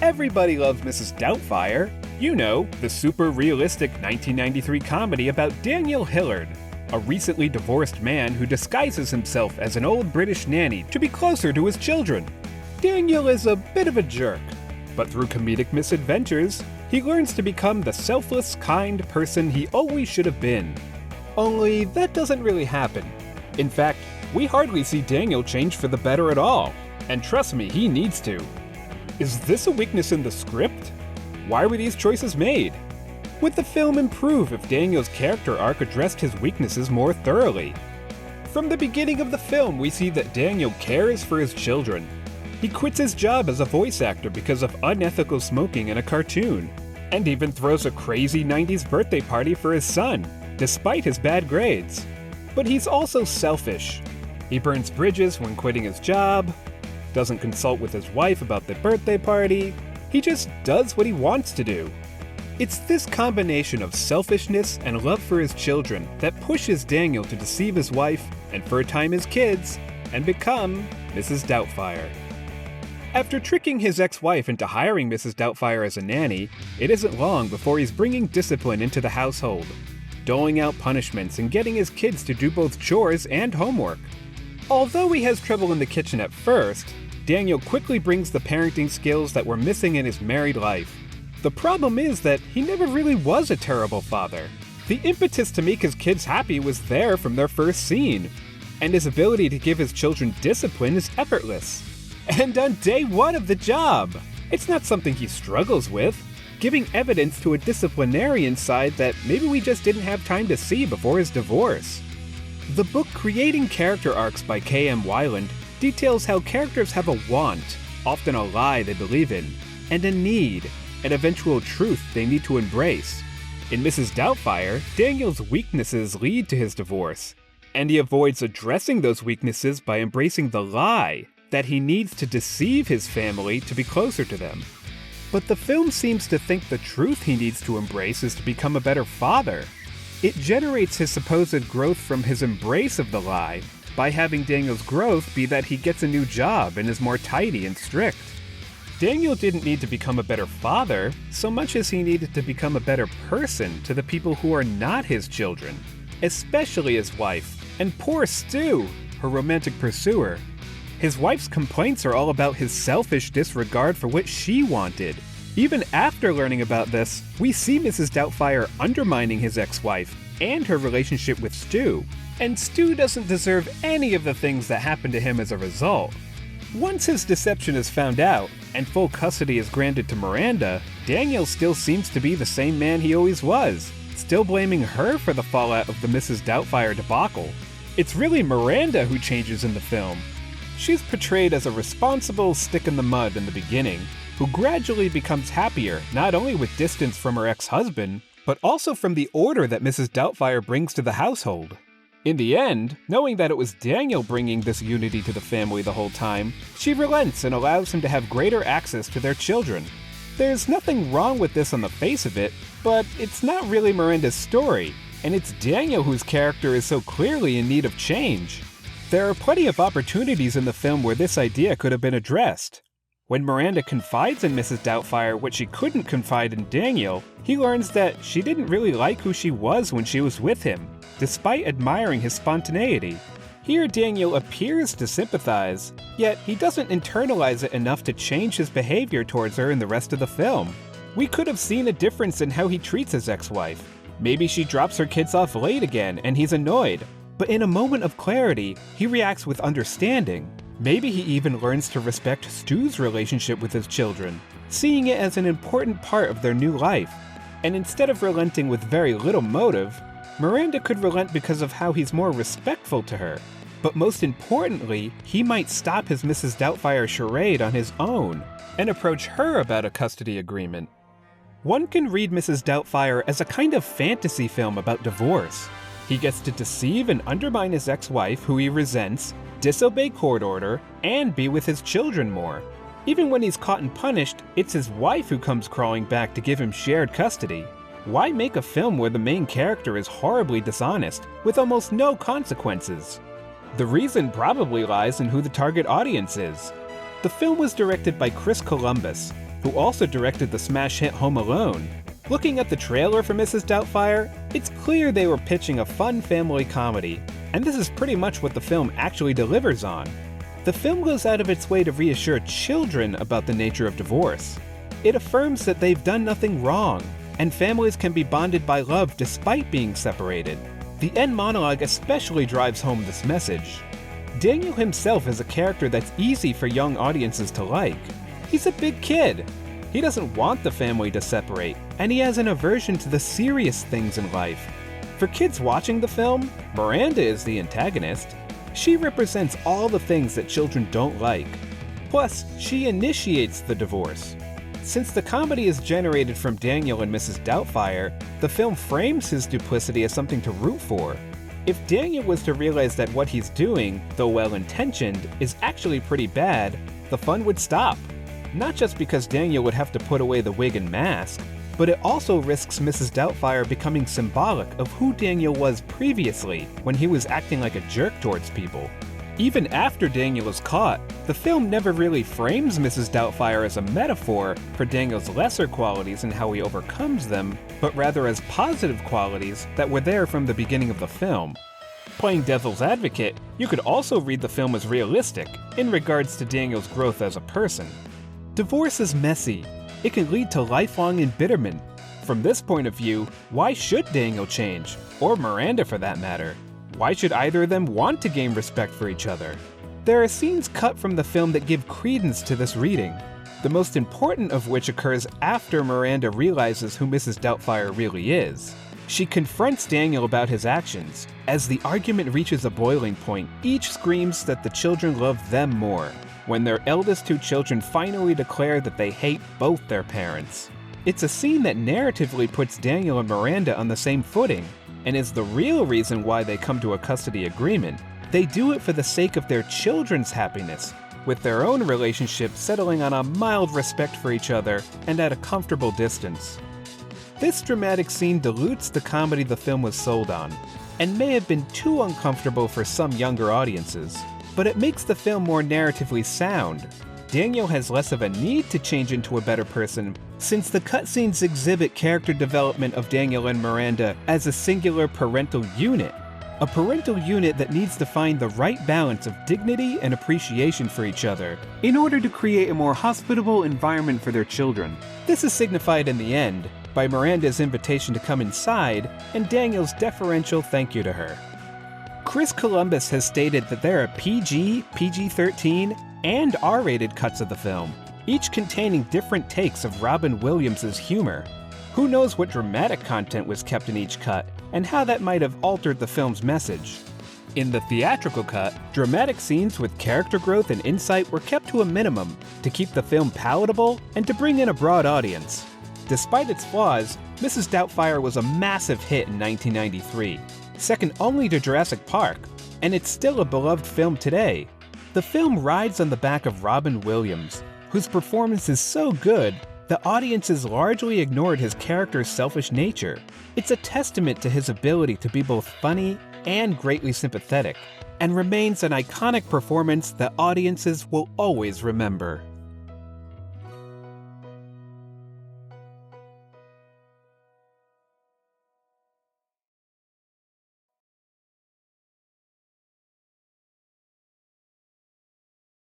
Everybody loves Mrs. Doubtfire. You know, the super realistic 1993 comedy about Daniel Hillard, a recently divorced man who disguises himself as an old British nanny to be closer to his children. Daniel is a bit of a jerk, but through comedic misadventures, he learns to become the selfless, kind person he always should have been. Only that doesn't really happen. In fact, we hardly see Daniel change for the better at all, and trust me, he needs to. Is this a weakness in the script? Why were these choices made? Would the film improve if Daniel's character arc addressed his weaknesses more thoroughly? From the beginning of the film, we see that Daniel cares for his children. He quits his job as a voice actor because of unethical smoking in a cartoon, and even throws a crazy 90s birthday party for his son, despite his bad grades. But he's also selfish. He burns bridges when quitting his job, doesn't consult with his wife about the birthday party. He just does what he wants to do. It's this combination of selfishness and love for his children that pushes Daniel to deceive his wife, and for a time his kids, and become Mrs. Doubtfire. After tricking his ex-wife into hiring Mrs. Doubtfire as a nanny, it isn't long before he's bringing discipline into the household, doling out punishments and getting his kids to do both chores and homework. Although he has trouble in the kitchen at first, Daniel quickly brings the parenting skills that were missing in his married life. The problem is that he never really was a terrible father. The impetus to make his kids happy was there from their first scene, and his ability to give his children discipline is effortless. And on day one of the job, it's not something he struggles with, giving evidence to a disciplinarian side that maybe we just didn't have time to see before his divorce. The book Creating Character Arcs by K.M. Weiland details how characters have a want, often a lie they believe in, and a need, an eventual truth they need to embrace. In Mrs. Doubtfire, Daniel's weaknesses lead to his divorce, and he avoids addressing those weaknesses by embracing the lie that he needs to deceive his family to be closer to them. But the film seems to think the truth he needs to embrace is to become a better father. It generates his supposed growth from his embrace of the lie by having Daniel's growth be that he gets a new job and is more tidy and strict. Daniel didn't need to become a better father so much as he needed to become a better person to the people who are not his children, especially his wife, and poor Stu, her romantic pursuer. His wife's complaints are all about his selfish disregard for what she wanted. Even after learning about this, we see Mrs. Doubtfire undermining his ex-wife and her relationship with Stu, and Stu doesn't deserve any of the things that happen to him as a result. Once his deception is found out, and full custody is granted to Miranda, Daniel still seems to be the same man he always was, still blaming her for the fallout of the Mrs. Doubtfire debacle. It's really Miranda who changes in the film. She's portrayed as a responsible stick in the mud in the beginning, who gradually becomes happier not only with distance from her ex-husband, but also from the order that Mrs. Doubtfire brings to the household. In the end, knowing that it was Daniel bringing this unity to the family the whole time, she relents and allows him to have greater access to their children. There's nothing wrong with this on the face of it, but it's not really Miranda's story, and it's Daniel whose character is so clearly in need of change. There are plenty of opportunities in the film where this idea could have been addressed. When Miranda confides in Mrs. Doubtfire what she couldn't confide in Daniel, he learns that she didn't really like who she was when she was with him, despite admiring his spontaneity. Here Daniel appears to sympathize, yet he doesn't internalize it enough to change his behavior towards her in the rest of the film. We could have seen a difference in how he treats his ex-wife. Maybe she drops her kids off late again and he's annoyed, but in a moment of clarity, he reacts with understanding. Maybe he even learns to respect Stu's relationship with his children, seeing it as an important part of their new life. And instead of relenting with very little motive, Miranda could relent because of how he's more respectful to her. But most importantly, he might stop his Mrs. Doubtfire charade on his own, and approach her about a custody agreement. One can read Mrs. Doubtfire as a kind of fantasy film about divorce. He gets to deceive and undermine his ex-wife, who he resents, disobey court order, and be with his children more. Even when he's caught and punished, it's his wife who comes crawling back to give him shared custody. Why make a film where the main character is horribly dishonest, with almost no consequences? The reason probably lies in who the target audience is. The film was directed by Chris Columbus, who also directed the smash hit Home Alone. Looking at the trailer for Mrs. Doubtfire, it's clear they were pitching a fun family comedy, and this is pretty much what the film actually delivers on. The film goes out of its way to reassure children about the nature of divorce. It affirms that they've done nothing wrong, and families can be bonded by love despite being separated. The end monologue especially drives home this message. Daniel himself is a character that's easy for young audiences to like. He's a big kid. He doesn't want the family to separate, and he has an aversion to the serious things in life. For kids watching the film, Miranda is the antagonist. She represents all the things that children don't like. Plus, she initiates the divorce. Since the comedy is generated from Daniel and Mrs. Doubtfire, the film frames his duplicity as something to root for. If Daniel was to realize that what he's doing, though well-intentioned, is actually pretty bad, the fun would stop. Not just because Daniel would have to put away the wig and mask, but it also risks Mrs. Doubtfire becoming symbolic of who Daniel was previously when he was acting like a jerk towards people. Even after Daniel is caught, the film never really frames Mrs. Doubtfire as a metaphor for Daniel's lesser qualities and how he overcomes them, but rather as positive qualities that were there from the beginning of the film. Playing devil's advocate, you could also read the film as realistic in regards to Daniel's growth as a person. Divorce is messy. It can lead to lifelong embitterment. From this point of view, why should Daniel change? Or Miranda for that matter? Why should either of them want to gain respect for each other? There are scenes cut from the film that give credence to this reading, the most important of which occurs after Miranda realizes who Mrs. Doubtfire really is. She confronts Daniel about his actions. As the argument reaches a boiling point, each screams that the children love them more, when their eldest two children finally declare that they hate both their parents. It's a scene that narratively puts Daniel and Miranda on the same footing, and is the real reason why they come to a custody agreement. They do it for the sake of their children's happiness, with their own relationship settling on a mild respect for each other and at a comfortable distance. This dramatic scene dilutes the comedy the film was sold on, and may have been too uncomfortable for some younger audiences, but it makes the film more narratively sound. Daniel has less of a need to change into a better person, since the cutscenes exhibit character development of Daniel and Miranda as a singular parental unit. A parental unit that needs to find the right balance of dignity and appreciation for each other in order to create a more hospitable environment for their children. This is signified in the end by Miranda's invitation to come inside and Daniel's deferential thank you to her. Chris Columbus has stated that there are PG, PG-13, and R-rated cuts of the film, each containing different takes of Robin Williams' humor. Who knows what dramatic content was kept in each cut, and how that might have altered the film's message. In the theatrical cut, dramatic scenes with character growth and insight were kept to a minimum to keep the film palatable and to bring in a broad audience. Despite its flaws, Mrs. Doubtfire was a massive hit in 1993, second only to Jurassic Park, and it's still a beloved film today. The film rides on the back of Robin Williams, whose performance is so good, the audiences largely ignored his character's selfish nature. It's a testament to his ability to be both funny and greatly sympathetic, and remains an iconic performance that audiences will always remember.